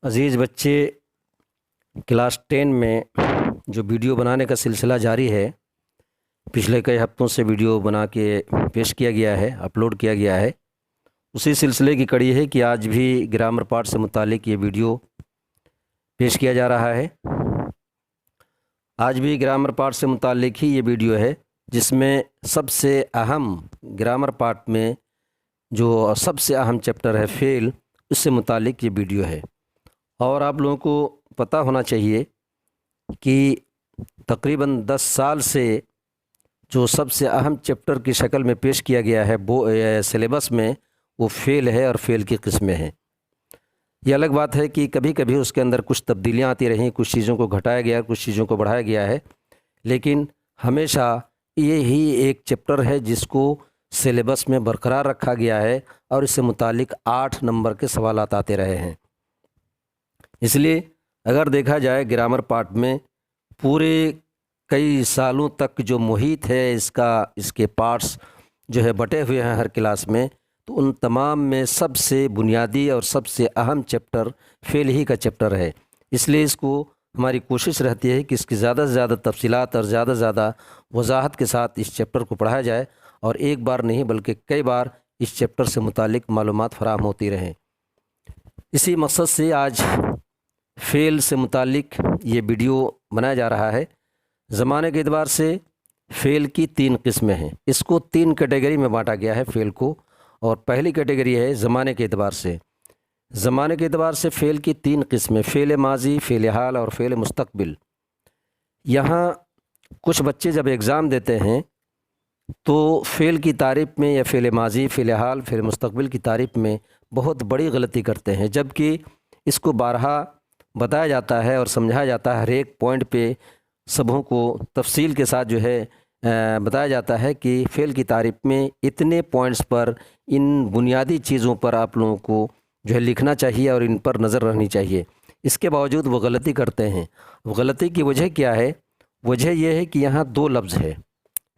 عزیز بچے، کلاس 10 میں جو ویڈیو بنانے کا سلسلہ جاری ہے، پچھلے کئی ہفتوں سے ویڈیو بنا کے پیش کیا گیا ہے، اپلوڈ کیا گیا ہے۔ اسی سلسلے کی کڑی ہے کہ آج بھی گرامر پارٹ سے متعلق یہ ویڈیو پیش کیا جا رہا ہے۔ آج بھی گرامر پارٹ سے متعلق ہی یہ ویڈیو ہے، جس میں سب سے اہم گرامر پارٹ میں جو سب سے اہم چیپٹر ہے فعل، اس سے متعلق یہ ویڈیو ہے۔ اور آپ لوگوں کو پتہ ہونا چاہیے کہ تقریباً 10 سال سے جو سب سے اہم چیپٹر کی شکل میں پیش کیا گیا ہے وہ سلیبس میں، وہ فعل ہے اور فعل کی قسمیں ہیں۔ یہ الگ بات ہے کہ کبھی کبھی اس کے اندر کچھ تبدیلیاں آتی رہیں، کچھ چیزوں کو گھٹایا گیا، کچھ چیزوں کو بڑھایا گیا ہے، لیکن ہمیشہ یہی ایک چیپٹر ہے جس کو سلیبس میں برقرار رکھا گیا ہے اور اس سے متعلق 8 نمبر کے سوالات آتے رہے ہیں۔ اس لیے اگر دیکھا جائے گرامر پارٹ میں پورے کئی سالوں تک جو محیط ہے اس کے پارٹس جو ہے بٹے ہوئے ہیں ہر کلاس میں، تو ان تمام میں سب سے بنیادی اور سب سے اہم چیپٹر فعل ہی کا چیپٹر ہے۔ اس لیے اس کو ہماری کوشش رہتی ہے کہ اس کی زیادہ سے زیادہ تفصیلات اور زیادہ سے زیادہ وضاحت کے ساتھ اس چیپٹر کو پڑھایا جائے، اور ایک بار نہیں بلکہ کئی بار اس چیپٹر سے متعلق معلومات فراہم ہوتی رہیں۔ اسی مقصد سے آج فعل سے متعلق یہ ویڈیو بنایا جا رہا ہے۔ زمانے کے اعتبار سے فعل کی 3 قسمیں ہیں، اس کو 3 کیٹیگری میں بانٹا گیا ہے فعل کو، اور پہلی کیٹیگری ہے زمانے کے اعتبار سے۔ زمانے کے اعتبار سے فعل کی 3 قسمیں، فعل ماضی، فعل حال اور فعل مستقبل۔ یہاں کچھ بچے جب ایگزام دیتے ہیں تو فعل کی تعریف میں یا فعل ماضی، فعل حال، فعل مستقبل کی تعریف میں بہت بڑی غلطی کرتے ہیں، جبکہ اس کو بارہا بتایا جاتا ہے اور سمجھایا جاتا ہے، ہر ایک پوائنٹ پہ سبوں کو تفصیل کے ساتھ جو ہے بتایا جاتا ہے کہ فعل کی تعریف میں اتنے پوائنٹس پر، ان بنیادی چیزوں پر آپ لوگوں کو جو ہے لکھنا چاہیے اور ان پر نظر رکھنی چاہیے۔ اس کے باوجود وہ غلطی کرتے ہیں۔ غلطی کی وجہ کیا ہے؟ وجہ یہ ہے کہ یہاں 2 لفظ ہے،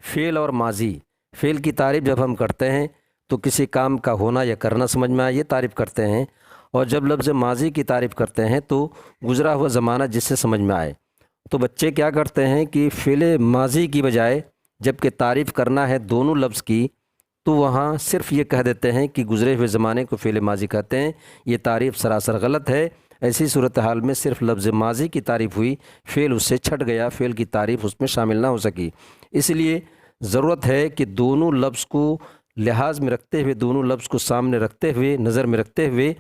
فعل اور ماضی۔ فعل کی تعریف جب ہم کرتے ہیں تو کسی کام کا ہونا یا کرنا سمجھ میں آئے، یہ تعریف کرتے ہیں، اور جب لفظ ماضی کی تعریف کرتے ہیں تو گزرا ہوا زمانہ جس سے سمجھ میں آئے۔ تو بچے کیا کرتے ہیں کہ فعل ماضی کی بجائے جب کہ تعریف کرنا ہے دونوں لفظ کی، تو وہاں صرف یہ کہہ دیتے ہیں کہ گزرے ہوئے زمانے کو فعل ماضی کہتے ہیں۔ یہ تعریف سراسر غلط ہے۔ ایسی صورتحال میں صرف لفظ ماضی کی تعریف ہوئی، فعل اس سے چھٹ گیا، فعل کی تعریف اس میں شامل نہ ہو سکی۔ اس لیے ضرورت ہے کہ دونوں لفظ کو لحاظ میں رکھتے ہوئے، دونوں لفظ کو سامنے رکھتے ہوئے، نظر میں رکھتے ہوئے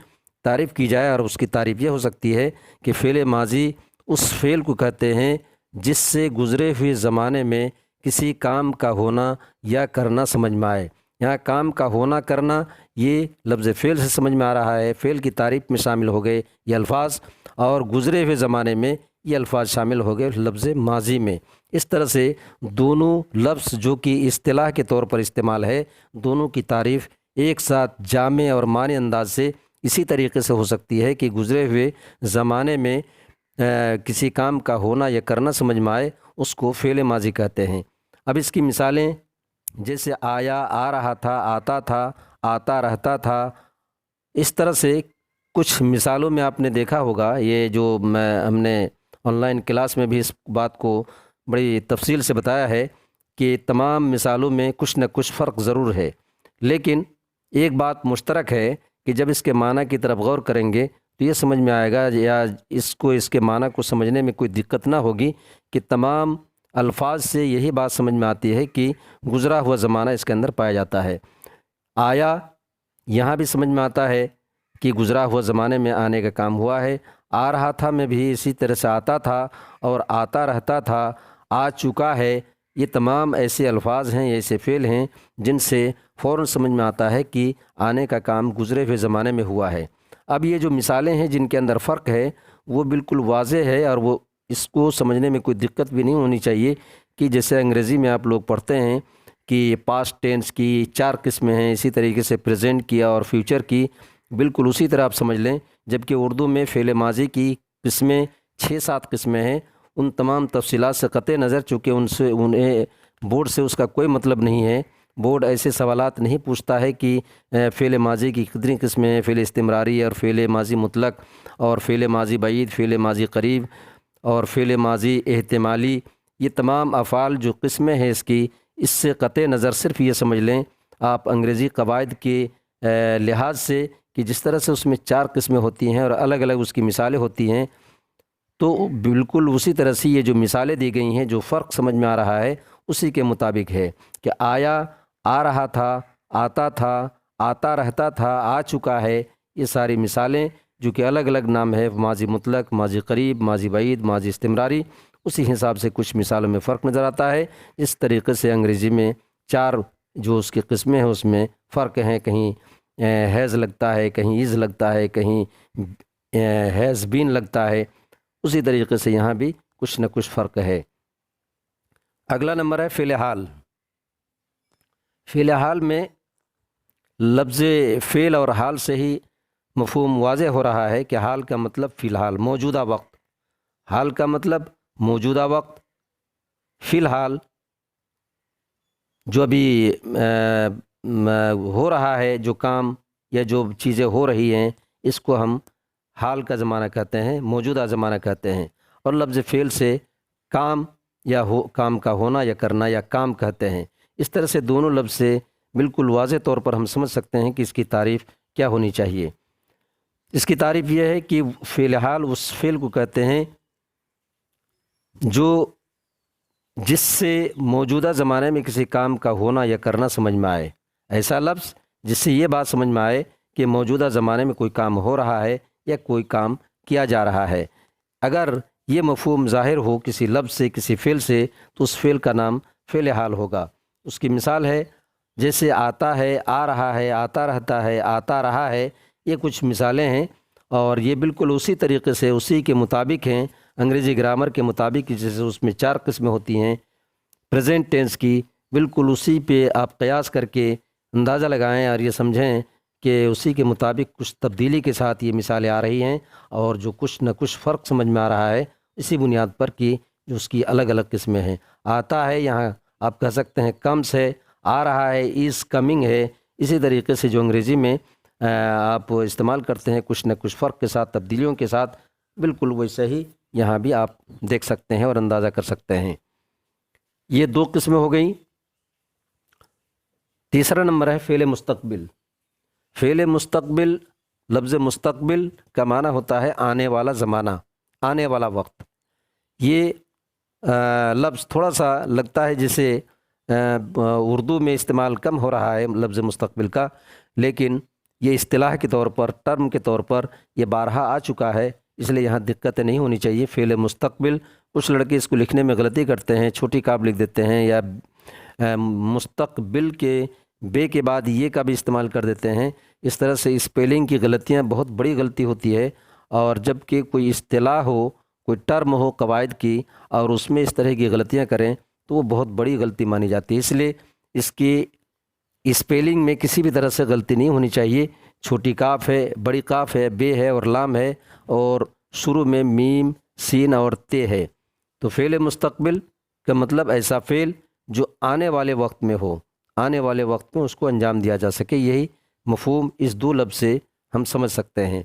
تعریف کی جائے، اور اس کی تعریف یہ ہو سکتی ہے کہ فعل ماضی اس فعل کو کہتے ہیں جس سے گزرے ہوئے زمانے میں کسی کام کا ہونا یا کرنا سمجھ میں آئے۔ یہاں کام کا ہونا کرنا یہ لفظ فعل سے سمجھ میں آ رہا ہے، فعل کی تعریف میں شامل ہو گئے یہ الفاظ، اور گزرے ہوئے زمانے میں یہ الفاظ شامل ہو گئے لفظ ماضی میں۔ اس طرح سے دونوں لفظ جو کہ اصطلاح کے طور پر استعمال ہے، دونوں کی تعریف ایک ساتھ جامع اور معنی انداز سے اسی طریقے سے ہو سکتی ہے کہ گزرے ہوئے زمانے میں کسی کام کا ہونا یا کرنا سمجھ میں آئے، اس کو فعل ماضی کہتے ہیں۔ اب اس کی مثالیں جیسے آیا، آ رہا تھا، آتا تھا، آتا رہتا تھا، اس طرح سے کچھ مثالوں میں آپ نے دیکھا ہوگا۔ یہ جو ہم نے آن لائن کلاس میں بھی اس بات کو بڑی تفصیل سے بتایا ہے کہ تمام مثالوں میں کچھ نہ کچھ فرق ضرور ہے، لیکن ایک بات مشترک ہے کہ جب اس کے معنی کی طرف غور کریں گے تو یہ سمجھ میں آئے گا، یا اس کے معنی کو سمجھنے میں کوئی دقت نہ ہوگی، کہ تمام الفاظ سے یہی بات سمجھ میں آتی ہے کہ گزرا ہوا زمانہ اس کے اندر پایا جاتا ہے۔ آیا یہاں بھی سمجھ میں آتا ہے کہ گزرا ہوا زمانے میں آنے کا کام ہوا ہے۔ آ رہا تھا میں بھی اسی طرح سے آتا تھا، اور آتا رہتا تھا، آ چکا ہے۔ یہ تمام ایسے الفاظ ہیں، ایسے فعل ہیں جن سے فوراً سمجھ میں آتا ہے کہ آنے کا کام گزرے ہوئے زمانے میں ہوا ہے۔ اب یہ جو مثالیں ہیں جن کے اندر فرق ہے وہ بالکل واضح ہے، اور وہ اس کو سمجھنے میں کوئی دقت بھی نہیں ہونی چاہیے کہ جیسے انگریزی میں آپ لوگ پڑھتے ہیں کہ پاسٹ ٹینس کی 4 قسمیں ہیں، اسی طریقے سے پریزنٹ کی اور فیوچر کی، بالکل اسی طرح آپ سمجھ لیں۔ جبکہ اردو میں فعل ماضی کی قسمیں 6-7 قسمیں ہیں، ان تمام تفصیلات سے قطع نظر، چونکہ انہیں بورڈ سے اس کا کوئی مطلب نہیں ہے بورڈ ایسے سوالات نہیں پوچھتا ہے کہ فعل ماضی کی کتنی قسمیں ہیں، فعل استمراری اور فعل ماضی مطلق اور فعل ماضی بعید، فعل ماضی قریب اور فعل ماضی احتمالی، یہ تمام افعال جو قسمیں ہیں اس کی، اس سے قطع نظر صرف یہ سمجھ لیں آپ انگریزی قواعد کے لحاظ سے کہ جس طرح سے اس میں 4 قسمیں ہوتی ہیں اور الگ الگ اس کی مثالیں ہوتی ہیں، تو بالکل اسی طرح سے یہ جو مثالیں دی گئی ہیں، جو فرق سمجھ میں آ رہا ہے اسی کے مطابق ہے کہ آیا، آ رہا تھا، آتا تھا، آتا رہتا تھا، آ چکا ہے، یہ ساری مثالیں جو کہ الگ الگ نام ہے، ماضی مطلق، ماضی قریب، ماضی بعید، ماضی استمراری، اسی حساب سے کچھ مثالوں میں فرق نظر آتا ہے۔ اس طریقے سے انگریزی میں 4 جو اس کی قسمیں ہیں اس میں فرق ہیں، کہیں ہیز لگتا ہے، کہیں از لگتا ہے، کہیں ہیز بین لگتا ہے، اسی طریقے سے یہاں بھی کچھ نہ کچھ فرق ہے۔ اگلا نمبر ہے فعل حال۔ فعل حال میں لفظ فعل اور حال سے ہی مفہوم واضح ہو رہا ہے کہ حال کا مطلب فی الحال، موجودہ وقت، حال کا مطلب موجودہ وقت، فی الحال جو ابھی ہو رہا ہے، جو کام یا جو چیزیں ہو رہی ہیں، اس کو ہم حال کا زمانہ کہتے ہیں، موجودہ زمانہ کہتے ہیں۔ اور لفظ فعل سے کام یا کام کا ہونا یا کرنا یا کام کہتے ہیں۔ اس طرح سے دونوں لفظ سے بالکل واضح طور پر ہم سمجھ سکتے ہیں کہ اس کی تعریف کیا ہونی چاہیے۔ اس کی تعریف یہ ہے کہ فعل حال اس فعل کو کہتے ہیں جو جس سے موجودہ زمانے میں کسی کام کا ہونا یا کرنا سمجھ میں آئے، ایسا لفظ جس سے یہ بات سمجھ میں آئے کہ موجودہ زمانے میں کوئی کام ہو رہا ہے یا کوئی کام کیا جا رہا ہے۔ اگر یہ مفہوم ظاہر ہو کسی لفظ سے، کسی فعل سے، تو اس فعل کا نام فعل حال ہوگا۔ اس کی مثال ہے جیسے آتا ہے، آ رہا ہے، آتا رہتا ہے، آتا رہا ہے، یہ کچھ مثالیں ہیں اور یہ بالکل اسی طریقے سے اسی کے مطابق ہیں، انگریزی گرامر کے مطابق، جیسے اس میں 4 قسمیں ہوتی ہیں پریزنٹ ٹینس کی، بالکل اسی پہ آپ قیاس کر کے اندازہ لگائیں اور یہ سمجھیں کہ اسی کے مطابق کچھ تبدیلی کے ساتھ یہ مثالیں آ رہی ہیں اور جو کچھ نہ کچھ فرق سمجھ میں آ رہا ہے اسی بنیاد پر کہ جو اس کی الگ الگ قسمیں ہیں۔ آتا ہے یہاں آپ کہہ سکتے ہیں کمس ہے، آ رہا ہے از کمنگ ہے، اسی طریقے سے جو انگریزی میں آپ استعمال کرتے ہیں کچھ نہ کچھ فرق کے ساتھ، تبدیلیوں کے ساتھ، بالکل ویسے ہی یہاں بھی آپ دیکھ سکتے ہیں اور اندازہ کر سکتے ہیں۔ یہ 2 قسمیں ہو گئیں۔ تیسرا نمبر ہے فعل مستقبل۔ فعل مستقبل، لفظ مستقبل کا معنی ہوتا ہے آنے والا زمانہ، آنے والا وقت۔ یہ لفظ تھوڑا سا لگتا ہے جیسے اردو میں استعمال کم ہو رہا ہے لفظ مستقبل کا، لیکن یہ اصطلاح کے طور پر، ٹرم کے طور پر یہ بارہا آ چکا ہے، اس لیے یہاں دقتیں نہیں ہونی چاہیے۔ فعل مستقبل، کچھ لڑکے اس کو لکھنے میں غلطی کرتے ہیں، چھوٹی کاف لکھ دیتے ہیں یا مستقبل کے بے کے بعد یہ کا بھی استعمال کر دیتے ہیں۔ اس طرح سے اسپیلنگ کی غلطیاں بہت بڑی غلطی ہوتی ہے، اور جب کہ کوئی اصطلاح ہو، کوئی ٹرم ہو قواعد کی، اور اس میں اس طرح کی غلطیاں کریں تو وہ بہت بڑی غلطی مانی جاتی ہے۔ اس لیے اس کی اسپیلنگ میں کسی بھی طرح سے غلطی نہیں ہونی چاہیے۔ چھوٹی کاف ہے، بڑی کاف ہے، بے ہے اور لام ہے، اور شروع میں میم، سین اور تے ہے۔ تو فعل مستقبل کا مطلب ایسا فعل جو آنے والے وقت میں ہو، آنے والے وقت میں اس کو انجام دیا جا سکے، یہی مفہوم اس 2 لفظ سے ہم سمجھ سکتے ہیں۔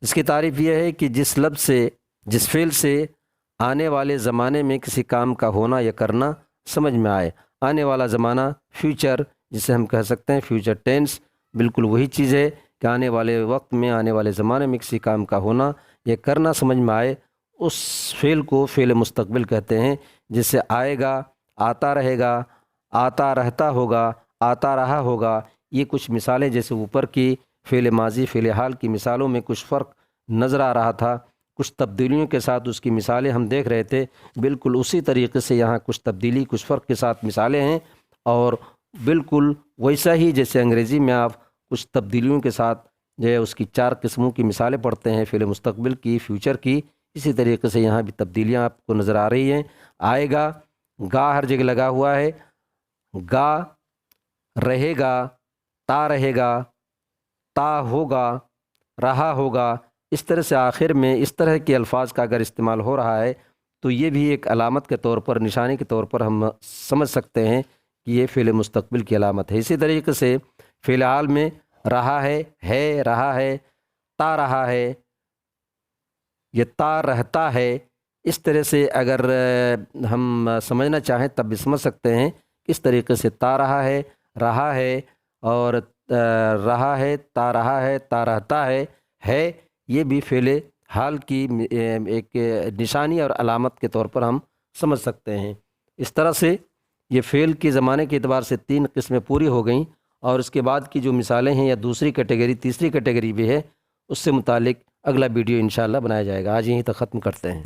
اس کی تعریف یہ ہے کہ جس لفظ سے، جس فعل سے آنے والے زمانے میں کسی کام کا ہونا یا کرنا سمجھ میں آئے۔ آنے والا زمانہ فیوچر جسے ہم کہہ سکتے ہیں، فیوچر ٹینس، بالکل وہی چیز ہے کہ آنے والے وقت میں، آنے والے زمانے میں کسی کام کا ہونا یا کرنا سمجھ میں آئے، اس فعل کو فعل مستقبل کہتے ہیں، جس سے آئے گا، آتا رہے گا، آتا رہتا ہوگا، آتا رہا ہوگا۔ یہ کچھ مثالیں جیسے اوپر کی فعل ماضی، فعل حال کی مثالوں میں کچھ فرق نظر آ رہا تھا، کچھ تبدیلیوں کے ساتھ اس کی مثالیں ہم دیکھ رہے تھے، بالکل اسی طریقے سے یہاں کچھ تبدیلی، کچھ فرق کے ساتھ مثالیں ہیں، اور بالکل ویسا ہی جیسے انگریزی میں آپ کچھ تبدیلیوں کے ساتھ جو ہے اس کی 4 قسموں کی مثالیں پڑھتے ہیں، فعل مستقبل کی، فیوچر کی، اسی طریقے سے یہاں بھی تبدیلیاں آپ کو نظر آ رہی ہیں۔ آئے گا، گا ہر جگہ لگا ہوا ہے، گا رہے گا، تا رہے گا، تا ہوگا، رہا ہوگا۔ اس طرح سے آخر میں اس طرح کے الفاظ کا اگر استعمال ہو رہا ہے تو یہ بھی ایک علامت کے طور پر، نشانی کے طور پر ہم سمجھ سکتے ہیں کہ یہ فعل مستقبل کی علامت ہے۔ اسی طریقے سے فعل حال میں رہا ہے، رہا ہے، تا رہا ہے، یہ تا رہتا ہے، اس طرح سے اگر ہم سمجھنا چاہیں تب بھی سمجھ سکتے ہیں۔ اس طریقے سے تا رہا ہے اور رہا ہے، تا رہا ہے، تا رہتا ہے، یہ بھی فعل حال کی ایک نشانی اور علامت کے طور پر ہم سمجھ سکتے ہیں۔ اس طرح سے یہ فعل کے زمانے کے اعتبار سے 3 قسمیں پوری ہو گئیں، اور اس کے بعد کی جو مثالیں ہیں یا دوسری کیٹیگری، تیسری کیٹیگری بھی ہے، اس سے متعلق اگلا ویڈیو انشاءاللہ بنایا جائے گا۔ آج یہیں تک ختم کرتے ہیں۔